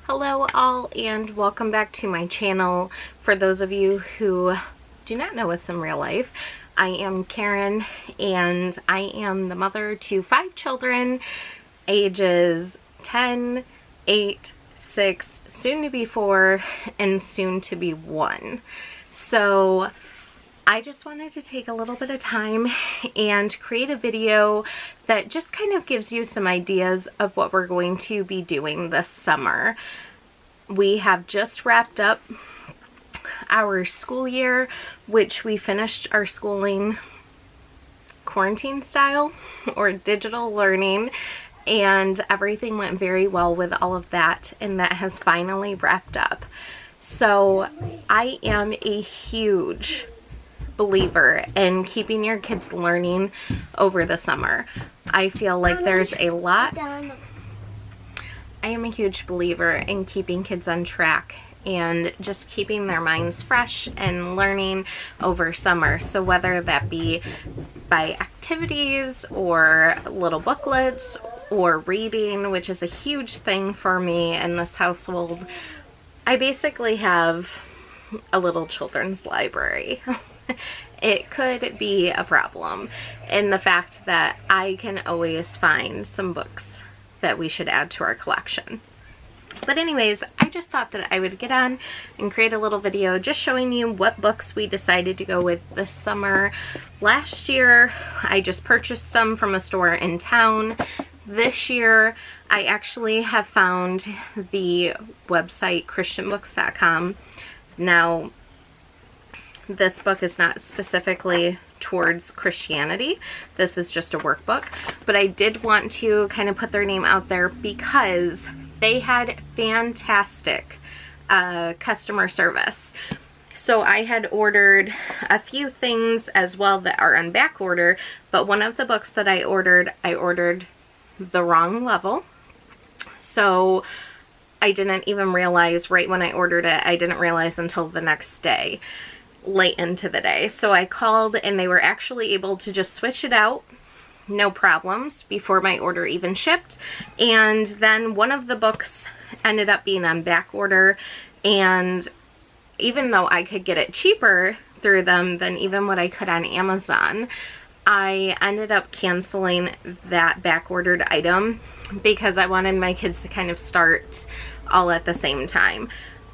Hello all and welcome back to my channel. For those of you who do not know us in real life, I am Karen and I am the mother to 5 children ages 10, 8, 6, soon to be 4, and soon to be 1. So I just wanted to take a little bit of time and create a video that just kind of gives you some ideas of what we're going to be doing this summer. We have just wrapped up our school year, which we finished our schooling quarantine style or digital learning, and everything went very well with all of that, and that has finally wrapped up. So I am a huge believer in keeping your kids learning over the summer. I feel like there's a lot. I am a huge believer in keeping kids on track and just keeping their minds fresh and learning over summer. So whether that be by activities or little booklets or reading, which is a huge thing for me in this household, I basically have a little children's library. It could be a problem in the fact that I can always find some books that we should add to our collection. But anyways, I just thought that I would get on and create a little video just showing you what books we decided to go with this summer. Last year, I just purchased some from a store in town. This year, I actually have found the website christianbooks.com. Now, this book is not specifically towards Christianity. This is just a workbook, but I did want to kind of put their name out there because they had fantastic customer service. So I had ordered a few things as well that are on back order, but one of the books that I ordered the wrong level. So I didn't even realize right when I ordered it. I didn't realize until the next day, late into the day. So I called and they were actually able to just switch it out, no problems, before my order even shipped. And then one of the books ended up being on back order, and even though I could get it cheaper through them than even what I could on Amazon, I ended up canceling that back ordered item because I wanted my kids to kind of start all at the same time.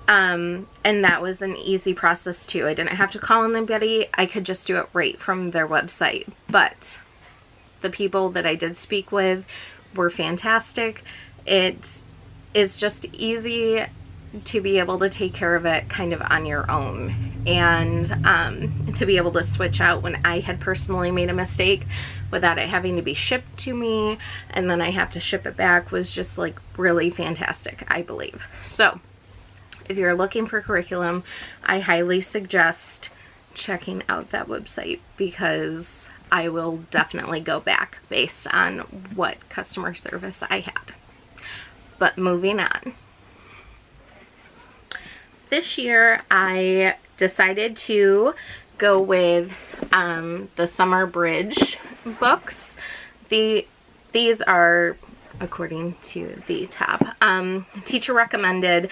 And that was an easy process too. I didn't have to call anybody. I could just do it right from their website. But the people that I did speak with were fantastic. It is just easy to be able to take care of it kind of on your own, and to be able to switch out when I had personally made a mistake without it having to be shipped to me and then I have to ship it back was just like really fantastic, I believe. So if you're looking for curriculum, I highly suggest checking out that website because I will definitely go back based on what customer service I had. But moving on. This year I decided to go with the Summer Bridge books. These are, according to the top, teacher recommended,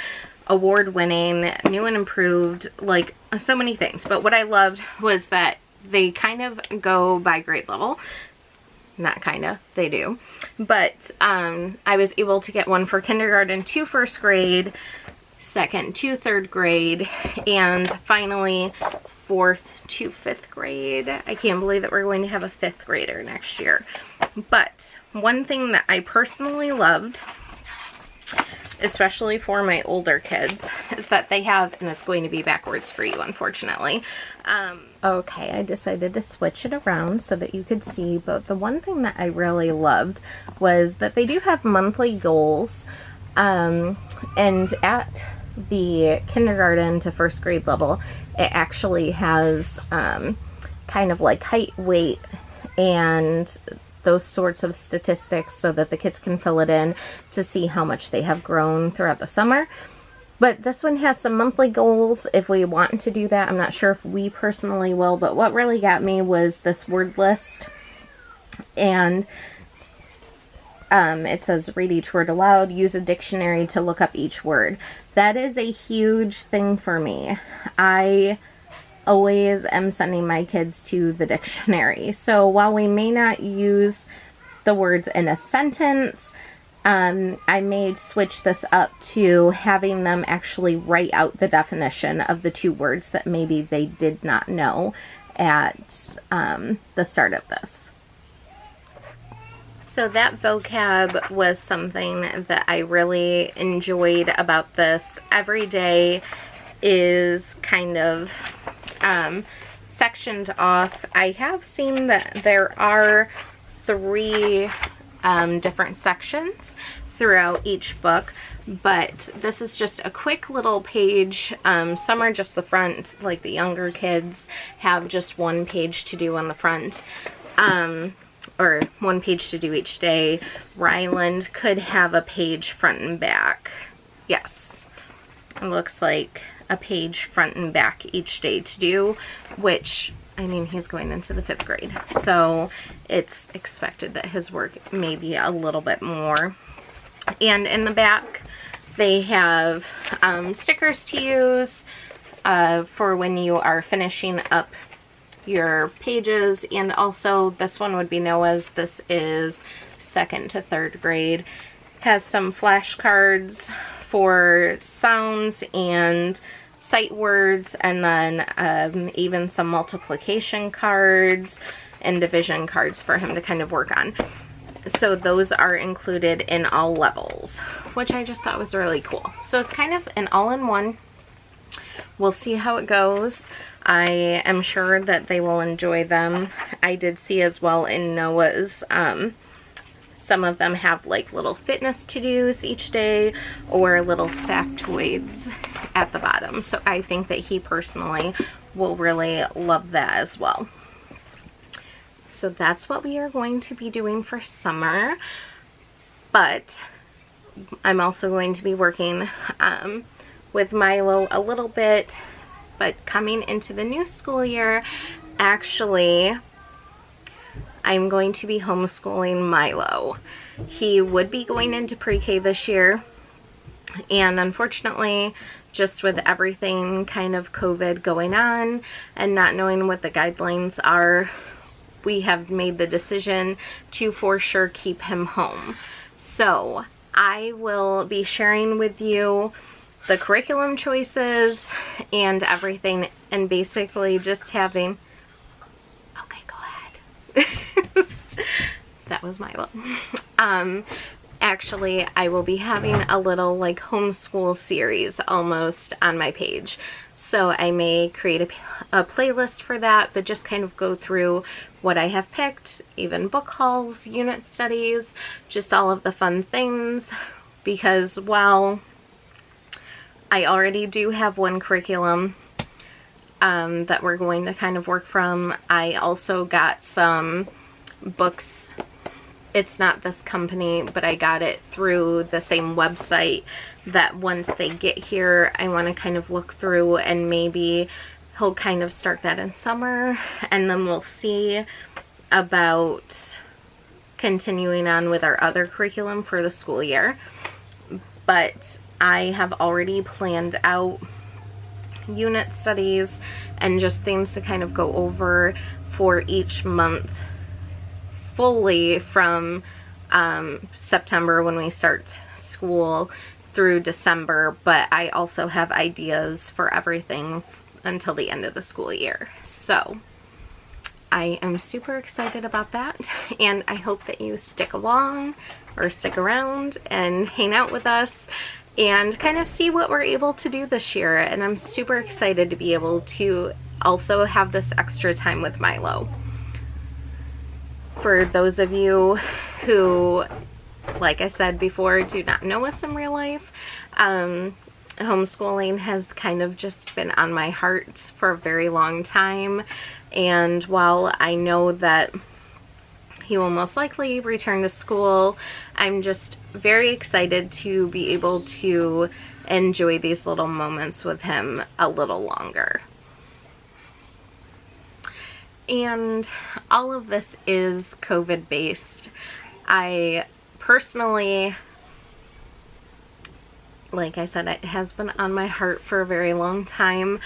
award-winning, new and improved, like so many things. But what I loved was that they kind of go by grade level. Not kind of, they do. But I was able to get one for kindergarten to first grade, second to third grade, and finally fourth to fifth grade. I can't believe that we're going to have a fifth grader next year. But one thing that I personally loved, especially for my older kids, is that they have, and it's going to be backwards for you, unfortunately. Okay, I decided to switch it around so that you could see, but the one thing that I really loved was that they do have monthly goals, and at the kindergarten to first grade level, it actually has kind of like height, weight, and those sorts of statistics so that the kids can fill it in to see how much they have grown throughout the summer. But this one has some monthly goals if we want to do that. I'm not sure if we personally will, but what really got me was this word list. And it says read each word aloud, use a dictionary to look up each word. That is a huge thing for me. I always am sending my kids to the dictionary. So while we may not use the words in a sentence, I may switch this up to having them actually write out the definition of the two words that maybe they did not know at the start of this. So that vocab was something that I really enjoyed about this. Every day is kind of sectioned off. I have seen that there are 3 different sections throughout each book, but this is just a quick little page. Some are just the front, like the younger kids have just 1 page to do on the front, or 1 page to do each day. Ryland could have a page front and back. Yes, it looks like a page front and back each day to do, which, I mean, he's going into the 5th grade, so it's expected that his work may be a little bit more. And in the back, they have stickers to use for when you are finishing up your pages, and also this one would be Noah's. This is 2nd to 3rd grade. Has some flashcards for sounds and sight words, and then even some multiplication cards and division cards for him to kind of work on. So those are included in all levels, which I just thought was really cool. So it's kind of an all-in-one. We'll see how it goes. I am sure that they will enjoy them. I did see as well in Noah's, some of them have like little fitness to-dos each day or little factoids at the bottom. So I think that he personally will really love that as well. So that's what we are going to be doing for summer. But I'm also going to be working with Milo a little bit. But coming into the new school year, actually, I'm going to be homeschooling Milo. He would be going into pre-K this year, and unfortunately, just with everything kind of COVID going on and not knowing what the guidelines are, we have made the decision to for sure keep him home. So I will be sharing with you the curriculum choices and everything, and basically just having, okay, go ahead. That was Milo. Actually, I will be having a little like homeschool series almost on my page. So I may create a playlist for that, but just kind of go through what I have picked, even book hauls, unit studies, just all of the fun things. Because while I already do have one curriculum that we're going to kind of work from, I also got some books. It's not this company, but I got it through the same website that once they get here, I want to kind of look through, and maybe he'll kind of start that in summer, and then we'll see about continuing on with our other curriculum for the school year. But I have already planned out unit studies and just things to kind of go over for each month, fully from September when we start school through December, but I also have ideas for everything until the end of the school year. So I am super excited about that, and I hope that you stick along or stick around and hang out with us and kind of see what we're able to do this year. And I'm super excited to be able to also have this extra time with Milo. For those of you who, like I said before, do not know us in real life, homeschooling has kind of just been on my heart for a very long time. And while I know that he will most likely return to school, I'm just very excited to be able to enjoy these little moments with him a little longer. And all of this is COVID based. I personally, like I said, it has been on my heart for a very long time.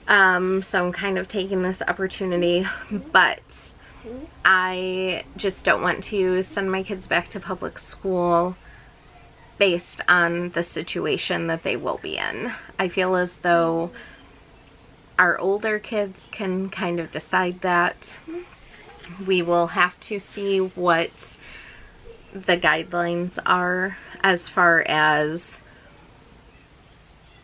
So I'm kind of taking this opportunity, but I just don't want to send my kids back to public school based on the situation that they will be in. I feel as though our older kids can kind of decide that. We will have to see what the guidelines are as far as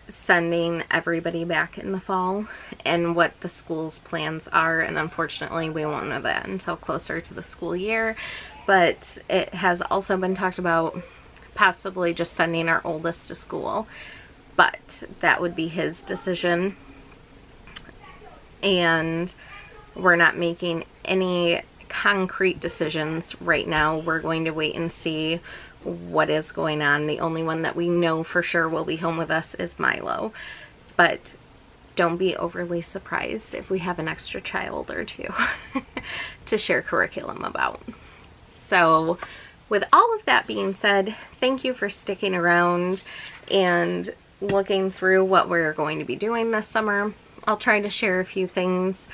sending everybody back in the fall and what the school's plans are, and unfortunately we won't know that until closer to the school year. But it has also been talked about possibly just sending our oldest to school, but that would be his decision, and we're not making any concrete decisions right now. We're going to wait and see what is going on. The only one that we know for sure will be home with us is Milo, but don't be overly surprised if we have an extra child or two to share curriculum about. So with all of that being said, thank you for sticking around and looking through what we're going to be doing this summer. I'll try to share a few things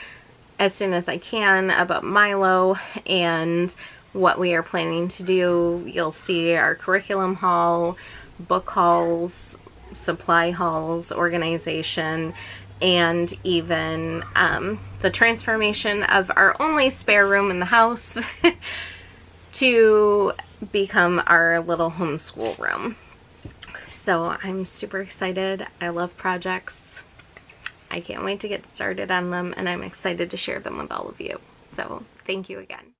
as soon as I can about Milo and what we are planning to do. You'll see our curriculum haul, book hauls, supply hauls, organization, and even the transformation of our only spare room in the house to become our little homeschool room. So I'm super excited. I love projects. I can't wait to get started on them, and I'm excited to share them with all of you. So thank you again.